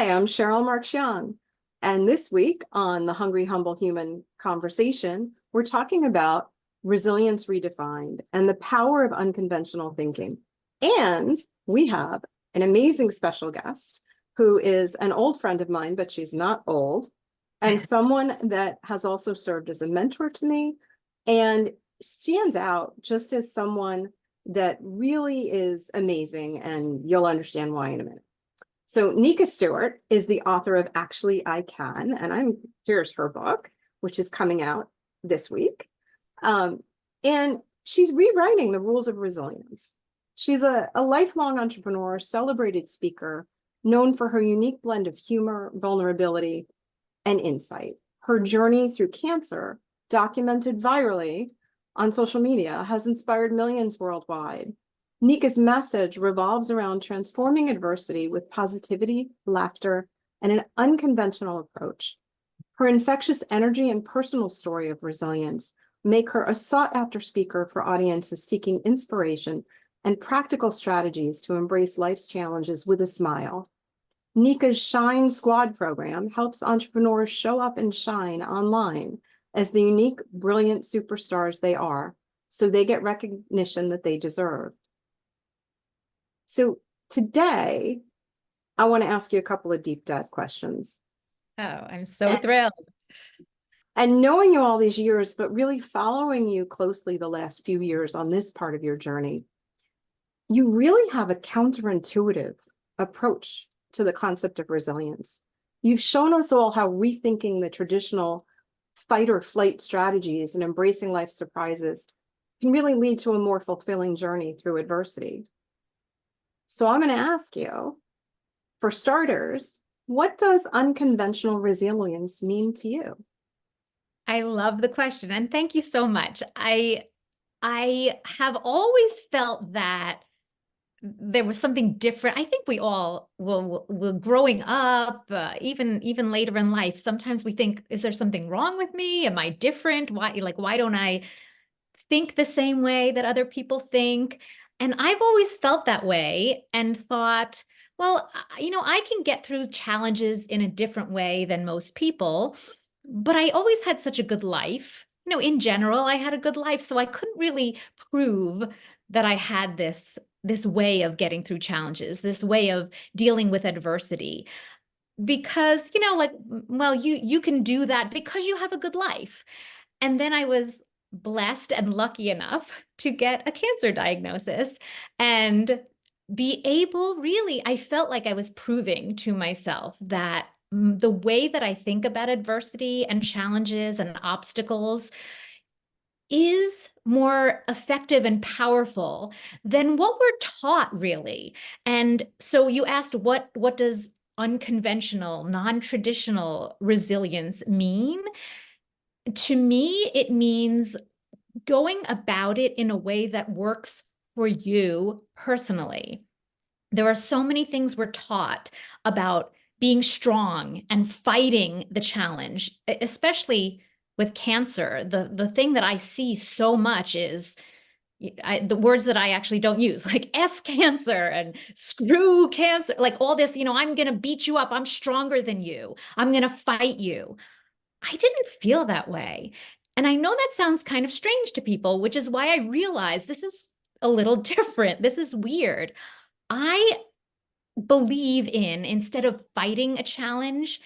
Hi, I'm Cheryl Mark-Young, and this week on the Hungry Humble Human Conversation, we're talking about resilience redefined and the power of unconventional thinking. And we have an amazing special guest who is an old friend of mine, but she's not old, and someone that has also served as a mentor to me and stands out just as someone that really is amazing, and you'll understand why in a minute. So Nika Stewart is the author of Actually I Can, and here's her book, which is coming out this week. And she's rewriting the rules of resilience. She's a lifelong entrepreneur, celebrated speaker, known for her unique blend of humor, vulnerability, and insight. Her journey through cancer, documented virally on social media, has inspired millions worldwide. Nika's message revolves around transforming adversity with positivity, laughter, and an unconventional approach. Her infectious energy and personal story of resilience make her a sought-after speaker for audiences seeking inspiration and practical strategies to embrace life's challenges with a smile. Nika's Shine Squad program helps entrepreneurs show up and shine online as the unique, brilliant superstars they are, so they get recognition that they deserve. So today, I want to ask you a couple of deep dive questions. Oh, I'm so thrilled. And knowing you all these years, but really following you closely the last few years on this part of your journey, you really have a counterintuitive approach to the concept of resilience. You've shown us all how rethinking the traditional fight or flight strategies and embracing life's surprises can really lead to a more fulfilling journey through adversity. So I'm going to ask you, for starters, what does unconventional resilience mean to you? I love the question, and thank you so much. I have always felt that there was something different. I think we all will growing up, even later in life, sometimes we think, is there something wrong with me? Am I different? Why don't I think the same way that other people think? And I've always felt that way and thought, well, I can get through challenges in a different way than most people, but I always had such a good life. In general, I had a good life, so I couldn't really prove that I had this way of getting through challenges, this way of dealing with adversity. Because, well, you can do that because you have a good life. And then I was blessed and lucky enough to get a cancer diagnosis and be able, really, I felt like I was proving to myself that the way that I think about adversity and challenges and obstacles is more effective and powerful than what we're taught, really. And so you asked, what does unconventional, non-traditional resilience mean? To me, it means going about it in a way that works for you personally. There are so many things we're taught about being strong and fighting the challenge, especially with cancer. The thing that I see so much is the words that I actually don't use, like F cancer and screw cancer, like all this, I'm going to beat you up. I'm stronger than you. I'm going to fight you. I didn't feel that way. And I know that sounds kind of strange to people, which is why I realized this is a little different. This is weird. I believe in, instead of fighting a challenge,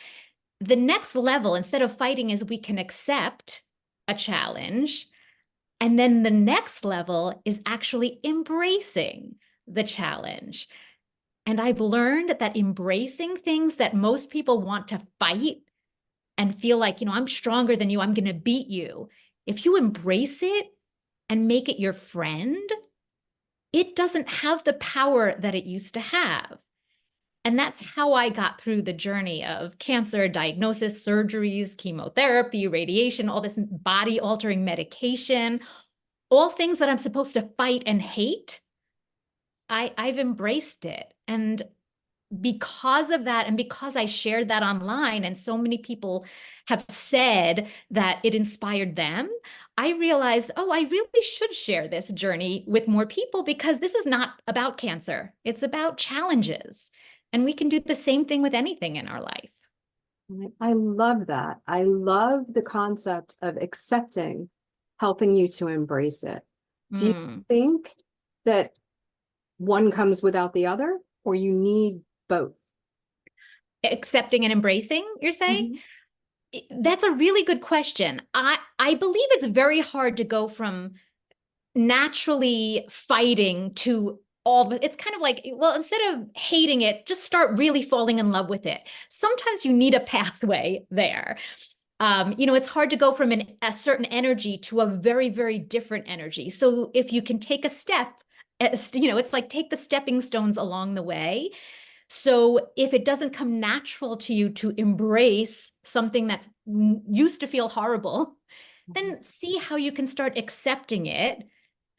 the next level, instead of fighting, is we can accept a challenge. And then the next level is actually embracing the challenge. And I've learned that embracing things that most people want to fight and feel like, I'm stronger than you, I'm going to beat you. If you embrace it and make it your friend, it doesn't have the power that it used to have. And that's how I got through the journey of cancer, diagnosis, surgeries, chemotherapy, radiation, all this body-altering medication, all things that I'm supposed to fight and hate. I've embraced it. And because of that, and because I shared that online, and so many people have said that it inspired them, I realized, I really should share this journey with more people, because this is not about cancer. It's about challenges. And we can do the same thing with anything in our life. I love that. I love the concept of accepting, helping you to embrace it. Do you Mm. think that one comes without the other, or you need both? Accepting and embracing, you're saying? Mhm. That's a really good question. I believe it's very hard to go from naturally fighting to all the, it's kind of like, well, instead of hating it, just start really falling in love with it. Sometimes you need a pathway there. It's hard to go from a certain energy to a very, very different energy. So if you can take a step, it's like take the stepping stones along the way. So if it doesn't come natural to you to embrace something that used to feel horrible, then see how you can start accepting it.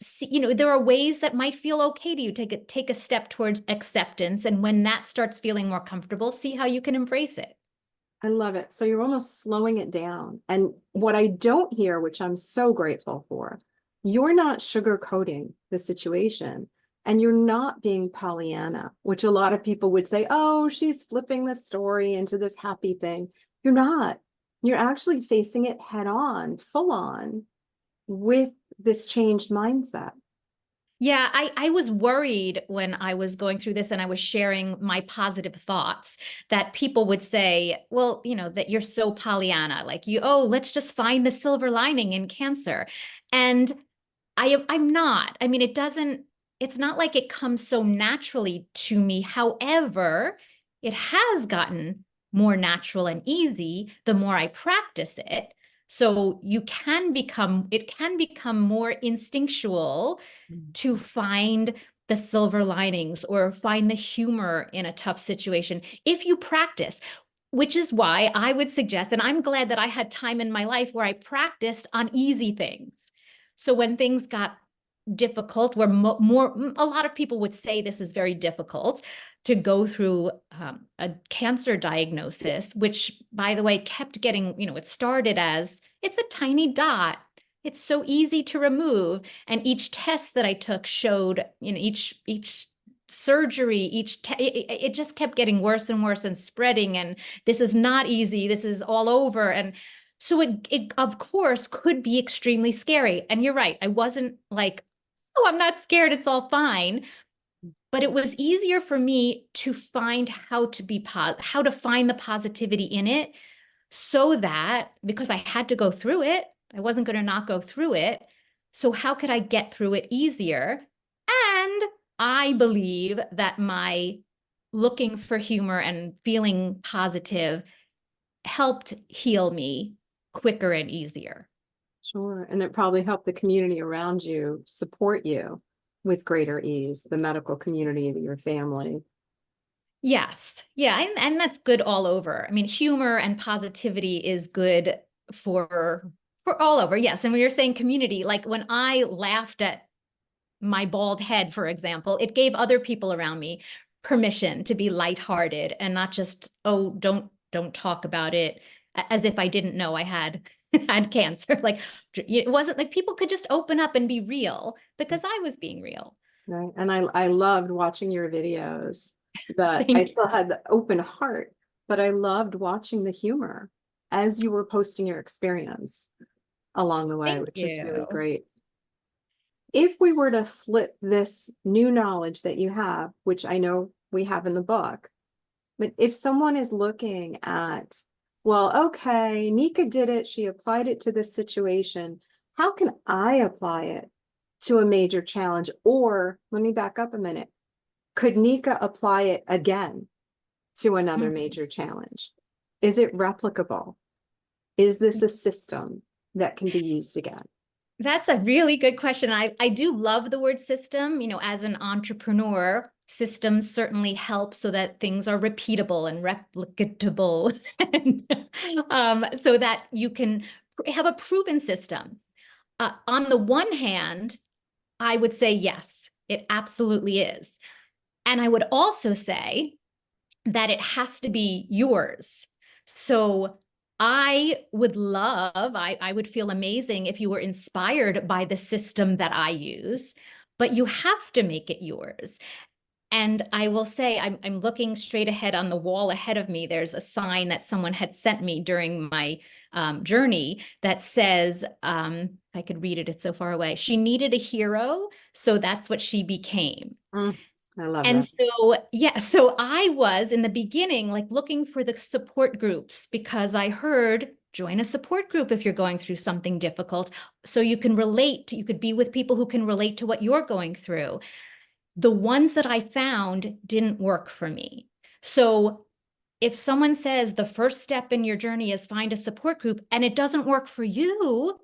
See, there are ways that might feel okay to you. Take a step towards acceptance. And when that starts feeling more comfortable, see how you can embrace it. I love it. So you're almost slowing it down. And what I don't hear, which I'm so grateful for, you're not sugarcoating the situation and you're not being Pollyanna, which a lot of people would say, oh, she's flipping the story into this happy thing. You're not. You're actually facing it head on, full on, with this changed mindset. Yeah, I was worried when I was going through this and I was sharing my positive thoughts that people would say, well, that you're so Pollyanna, like let's just find the silver lining in cancer. And I'm not. I mean, it's not like it comes so naturally to me. However, it has gotten more natural and easy the more I practice it. So it can become more instinctual to find the silver linings or find the humor in a tough situation if you practice, which is why I would suggest, and I'm glad that I had time in my life where I practiced on easy things. So when things got difficult, where a lot of people would say this is very difficult to go through a cancer diagnosis, which, by the way, kept getting, it started as it's a tiny dot. It's so easy to remove. And each test that I took showed, each surgery, it just kept getting worse and worse and spreading. And this is not easy. This is all over. And so it of course could be extremely scary. And you're right. I wasn't like, oh, I'm not scared. It's all fine. But it was easier for me to find how to find the positivity in it, so that because I had to go through it, I wasn't going to not go through it. So how could I get through it easier? And I believe that my looking for humor and feeling positive helped heal me quicker and easier. Sure. And it probably helped the community around you support you with greater ease, the medical community, your family. Yes. Yeah. And that's good all over. I mean, humor and positivity is good for all over. Yes. And when you're saying community, like when I laughed at my bald head, for example, it gave other people around me permission to be lighthearted and not just, oh, don't talk about it as if I didn't know I had had cancer. Like it wasn't like people could just open up and be real because I was being real. Right. And I loved watching your videos that I Thank you. still had the open heart, but I loved watching the humor as you were posting your experience along the way, Thank which is really you. great. If we were to flip this new knowledge that you have, which I know we have in the book, but if someone is looking at, well, okay, Nika did it, she applied it to this situation. How can I apply it to a major challenge? Or let me back up a minute. Could Nika apply it again to another Mhm. major challenge? Is it replicable? Is this a system that can be used again? That's a really good question. I do love the word system. As an entrepreneur, systems certainly help so that things are repeatable and replicatable, and, so that you can have a proven system. On the one hand, I would say yes, it absolutely is. And I would also say that it has to be yours. So I would feel amazing if you were inspired by the system that I use, but you have to make it yours. And I will say, I'm looking straight ahead on the wall ahead of me. There's a sign that someone had sent me during my journey that says, I could read it, it's so far away. She needed a hero, so that's what she became. I love And that. so, yeah, so I was in the beginning like looking for the support groups because I heard join a support group if you're going through something difficult. So you can relate, you could be with people who can relate to what you're going through. The ones that I found didn't work for me. So if someone says the first step in your journey is find a support group and it doesn't work for you,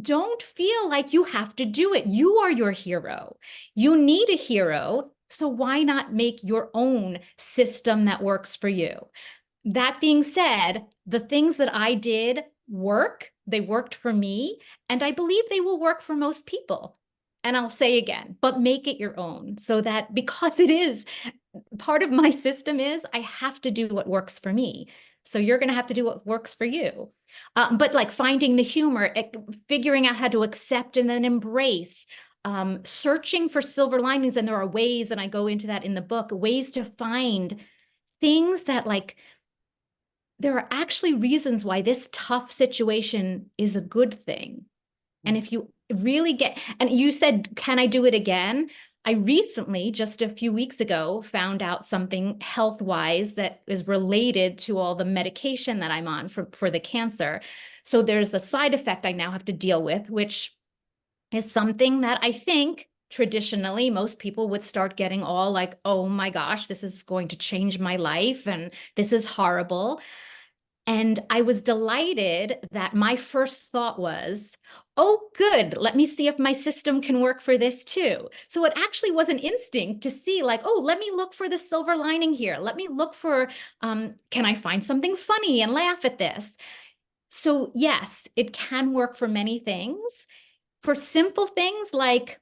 don't feel like you have to do it. You are your hero. You need a hero. So why not make your own system that works for you? That being said, the things that I did work, they worked for me, and I believe they will work for most people. And I'll say again, but make it your own so that because it is part of my system is I have to do what works for me. So you're going to have to do what works for you. But like finding the humor, figuring out how to accept and then embrace, searching for silver linings. And there are ways, and I go into that in the book, ways to find things that like, there are actually reasons why this tough situation is a good thing. And if you really get, and you said, can I do it again? I recently, just a few weeks ago, found out something health-wise that is related to all the medication that I'm on for the cancer. So there's a side effect I now have to deal with, which is something that I think traditionally most people would start getting all like, oh my gosh, this is going to change my life and this is horrible. And I was delighted that my first thought was, oh, good, let me see if my system can work for this too. So it actually was an instinct to see like, oh, let me look for the silver lining here. Let me look for, can I find something funny and laugh at this? So yes, it can work for many things. For simple things like,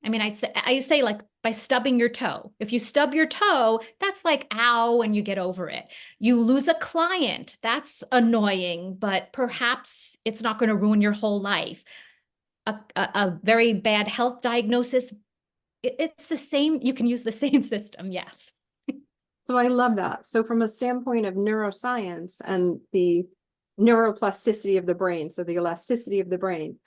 I mean, I say like by stubbing your toe. If you stub your toe, that's like, ow, and you get over it. You lose a client, that's annoying, but perhaps it's not going to ruin your whole life. A very bad health diagnosis, it's the same. You can use the same system. Yes. So I love that. So from a standpoint of neuroscience and the neuroplasticity of the brain, so the elasticity of the brain,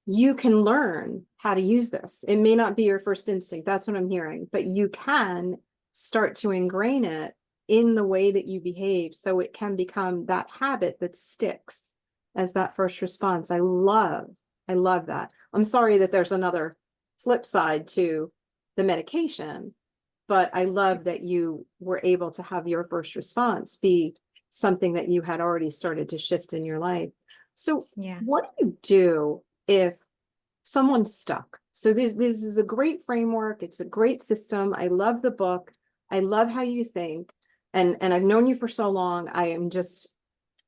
you can learn how to use this. It may not be your first instinct, that's what I'm hearing, but you can start to ingrain it in the way that you behave so it can become that habit that sticks as that first response. I love that. I'm sorry that there's another flip side to the medication, but I love that you were able to have your first response be something that you had already started to shift in your life. So Yeah. what do you do if someone's stuck? So this is a great framework. It's a great system. I love the book. I love how you think. And I've known you for so long. I am just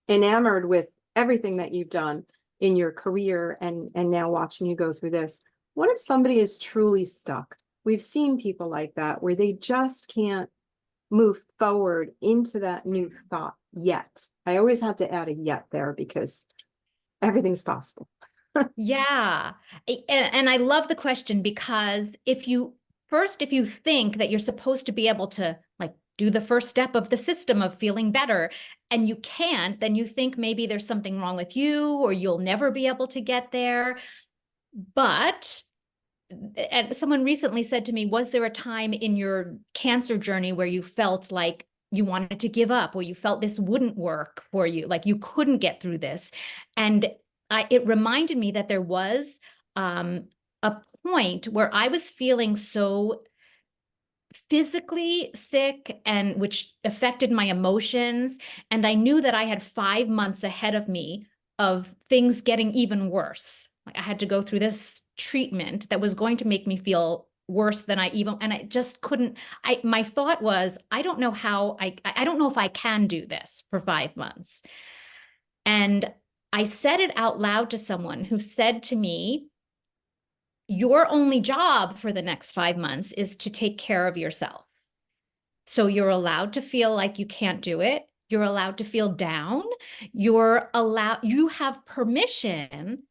enamored with everything that you've done in your career and now watching you go through this. What if somebody is truly stuck? We've seen people like that where they just can't move forward into that new thought yet. I always have to add a yet there because everything's possible. Yeah. And I love the question because if you think that you're supposed to be able to like do the first step of the system of feeling better and you can't, then you think maybe there's something wrong with you or you'll never be able to get there. But and someone recently said to me, was there a time in your cancer journey where you felt like you wanted to give up, or you felt this wouldn't work for you, like you couldn't get through this? And it reminded me that there was a point where I was feeling so physically sick and which affected my emotions. And I knew that I had 5 months ahead of me of things getting even worse. Like I had to go through this treatment that was going to make me feel worse than and I just couldn't, my thought was, I don't know how I don't know if I can do this for 5 months. And I said it out loud to someone who said to me, your only job for the next 5 months is to take care of yourself. So you're allowed to feel like you can't do it. You're allowed to feel down. You have permission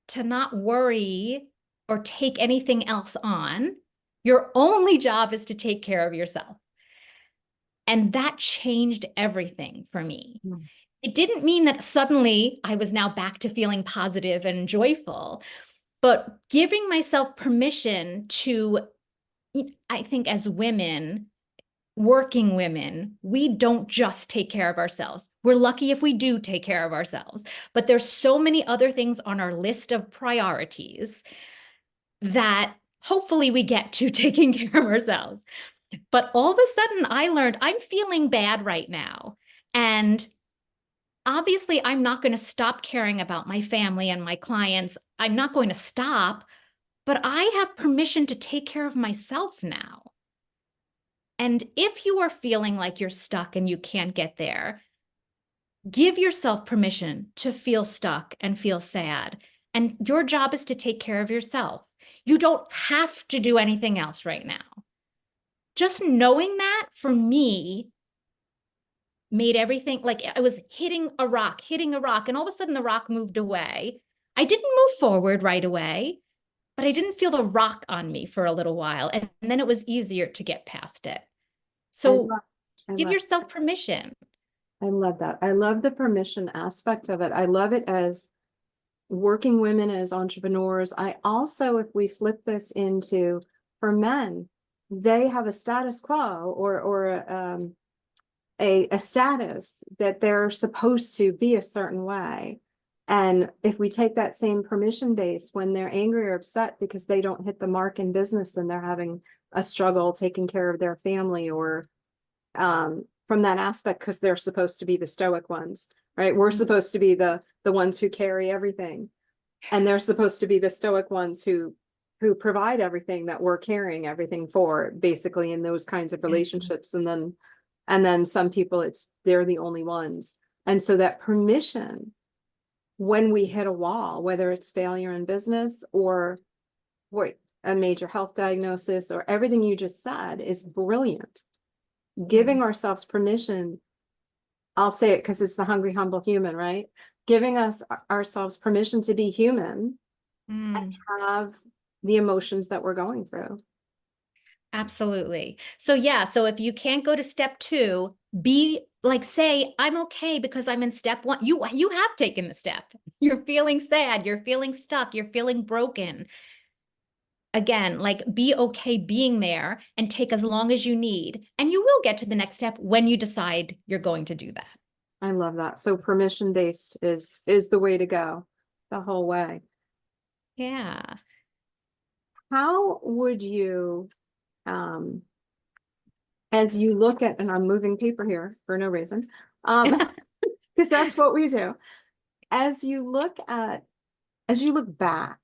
to not worry or take anything else on. Your only job is to take care of yourself. And that changed everything for me. Mm. It didn't mean that suddenly I was now back to feeling positive and joyful, but giving myself permission to, I think as women, working women, we don't just take care of ourselves. We're lucky if we do take care of ourselves, but there's so many other things on our list of priorities that hopefully we get to taking care of ourselves. But all of a sudden I learned I'm feeling bad right now. And obviously I'm not going to stop caring about my family and my clients. I'm not going to stop, but I have permission to take care of myself now. And if you are feeling like you're stuck and you can't get there, give yourself permission to feel stuck and feel sad. And your job is to take care of yourself. You don't have to do anything else right now. Just knowing that for me made everything like I was hitting a rock, and all of a sudden the rock moved away. I didn't move forward right away, but I didn't feel the rock on me for a little while. And then it was easier to get past it. So I give love, yourself permission. I love that. I love the permission aspect of it. I love it as working women as entrepreneurs. I also, if we flip this into for men, they have a status quo or a status that they're supposed to be a certain way. And if we take that same permission base when they're angry or upset because they don't hit the mark in business and they're having a struggle taking care of their family or from that aspect, because they're supposed to be the stoic ones, right? We're supposed to be the ones who carry everything, and they're supposed to be the stoic ones who provide everything that we're carrying everything for, basically, in those kinds of relationships. And then some people, they're the only ones. And so that permission, when we hit a wall, whether it's failure in business or what a major health diagnosis or everything you just said, is brilliant. Giving ourselves permission, I'll say it because it's the hungry, humble human, right? Giving ourselves permission to be human and have the emotions that we're going through. Absolutely. So yeah, so if you can't go to step 2, be like, say, I'm okay because I'm in step 1. You have taken the step. You're feeling sad, you're feeling stuck, you're feeling broken. Again, like be okay being there and take as long as you need. And you will get to the next step when you decide you're going to do that. I love that. So permission based is the way to go the whole way. Yeah. How would you, as you look at, and I'm moving paper here for no reason, because that's what we do. As you look back,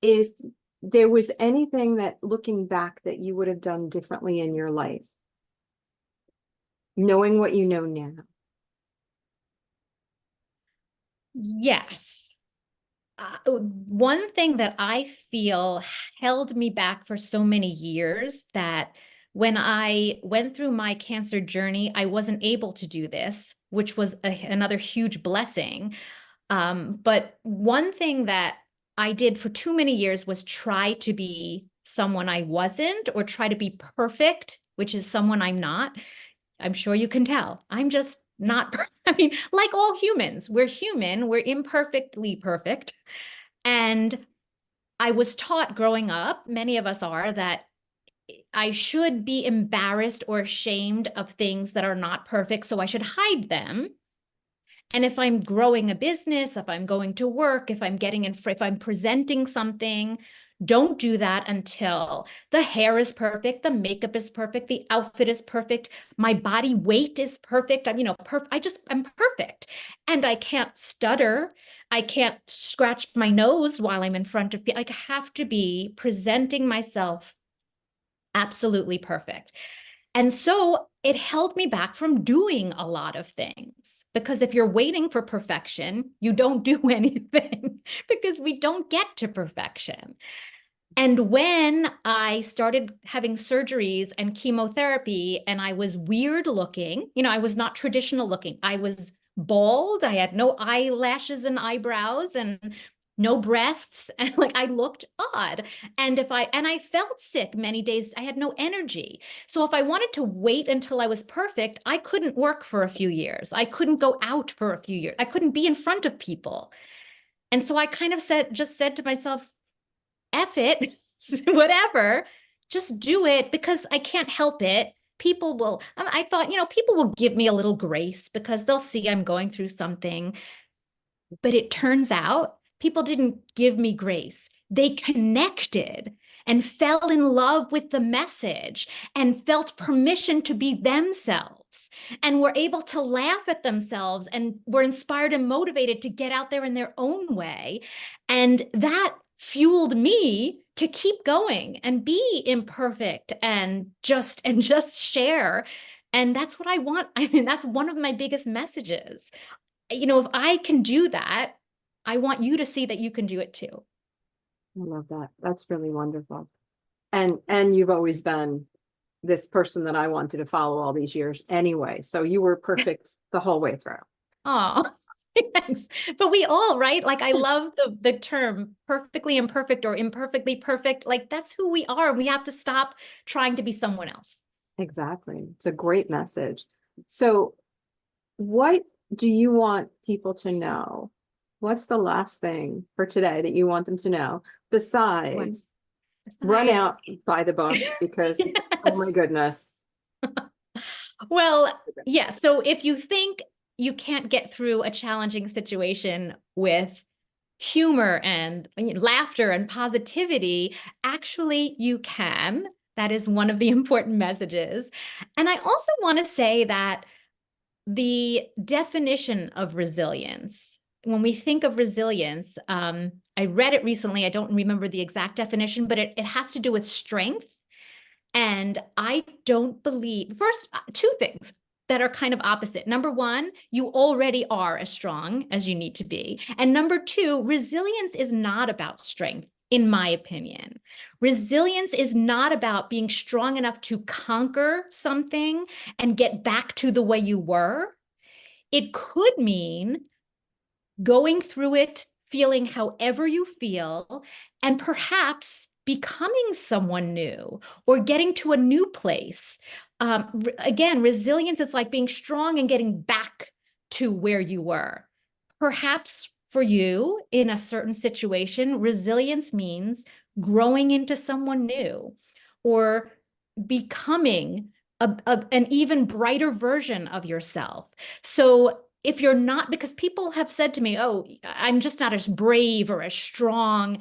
if there was anything that looking back that you would have done differently in your life, knowing what you know now. Yes. One thing that I feel held me back for so many years, that when I went through my cancer journey, I wasn't able to do this, which was another huge blessing. But one thing that I did for too many years was try to be someone I wasn't, or try to be perfect, which is someone I'm not. I'm sure you can tell. I'm just not, I mean, like all humans, we're human, we're imperfectly perfect. And I was taught growing up, many of us are, that I should be embarrassed or ashamed of things that are not perfect, so I should hide them. And if I'm growing a business, if I'm going to work, if I'm presenting something, don't do that until the hair is perfect, the makeup is perfect, the outfit is perfect, my body weight is perfect. I'm perfect. And I can't stutter. I can't scratch my nose while I'm in front of people. I have to be presenting myself absolutely perfect. And so it held me back from doing a lot of things, because if you're waiting for perfection, you don't do anything because we don't get to perfection. And when I started having surgeries and chemotherapy and I was weird looking, I was not traditional looking. I was bald. I had no eyelashes and eyebrows, and no breasts, and like I looked odd. And I felt sick many days. I had no energy. So if I wanted to wait until I was perfect, I couldn't work for a few years. I couldn't go out for a few years. I couldn't be in front of people. And so I kind of just said to myself, F it, whatever, just do it because I can't help it. People will, I thought, people will give me a little grace because they'll see I'm going through something. But it turns out people didn't give me grace. They connected and fell in love with the message and felt permission to be themselves and were able to laugh at themselves and were inspired and motivated to get out there in their own way. And that fueled me to keep going and be imperfect and just share. And that's what I want. I mean, that's one of my biggest messages. If I can do that, I want you to see that you can do it too. I love that. That's really wonderful. And you've always been this person that I wanted to follow all these years anyway. So you were perfect the whole way through. Oh, thanks. But we all, right? Like I love the term perfectly imperfect or imperfectly perfect. Like that's who we are. We have to stop trying to be someone else. Exactly. It's a great message. So what do you want people to know? What's the last thing for today that you want them to know besides run out, buy the book because oh my goodness. Well, yeah. So if you think you can't get through a challenging situation with humor and laughter and positivity, actually you can. That is one of the important messages. And I also want to say that the definition of resilience, when we think of resilience, I read it recently. I don't remember the exact definition, but it has to do with strength. And I don't believe, first, two things that are kind of opposite. Number one, you already are as strong as you need to be. And number two, resilience is not about strength, in my opinion. Resilience is not about being strong enough to conquer something and get back to the way you were. It could mean going through it, feeling however you feel, and perhaps becoming someone new or getting to a new place. Again, resilience is like being strong and getting back to where you were. Perhaps for you in a certain situation, resilience means growing into someone new or becoming an even brighter version of yourself. So if you're not, because people have said to me, oh, I'm just not as brave or as strong.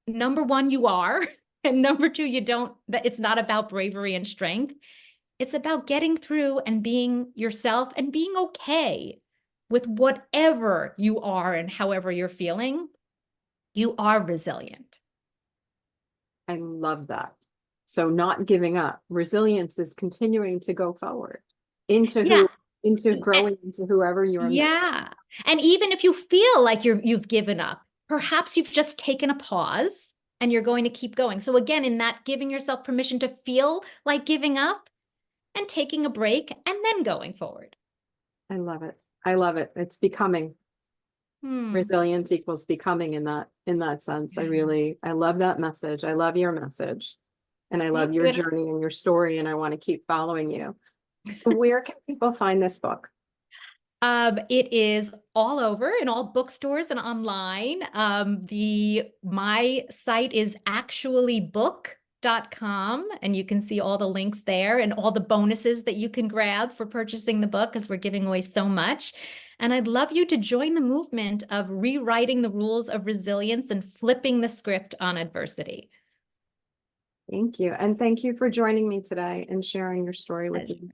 Number one, you are. And number two, you don't, that it's not about bravery and strength. It's about getting through and being yourself and being okay with whatever you are and however you're feeling. You are resilient. I love that. So not giving up. Resilience is continuing to go forward into growing into whoever you are. Yeah. And even if you feel like you've given up, perhaps you've just taken a pause and you're going to keep going. So again, in that giving yourself permission to feel like giving up and taking a break and then going forward. I love it. I love it. It's becoming. Resilience equals becoming in that sense. I love that message. I love your message. And I love your journey and your story, and I want to keep following you. So where can people find this book? It is all over in all bookstores and online. My site is actuallybook.com, and you can see all the links there and all the bonuses that you can grab for purchasing the book because we're giving away so much. And I'd love you to join the movement of rewriting the rules of resilience and flipping the script on adversity. Thank you. And thank you for joining me today and sharing your story with me.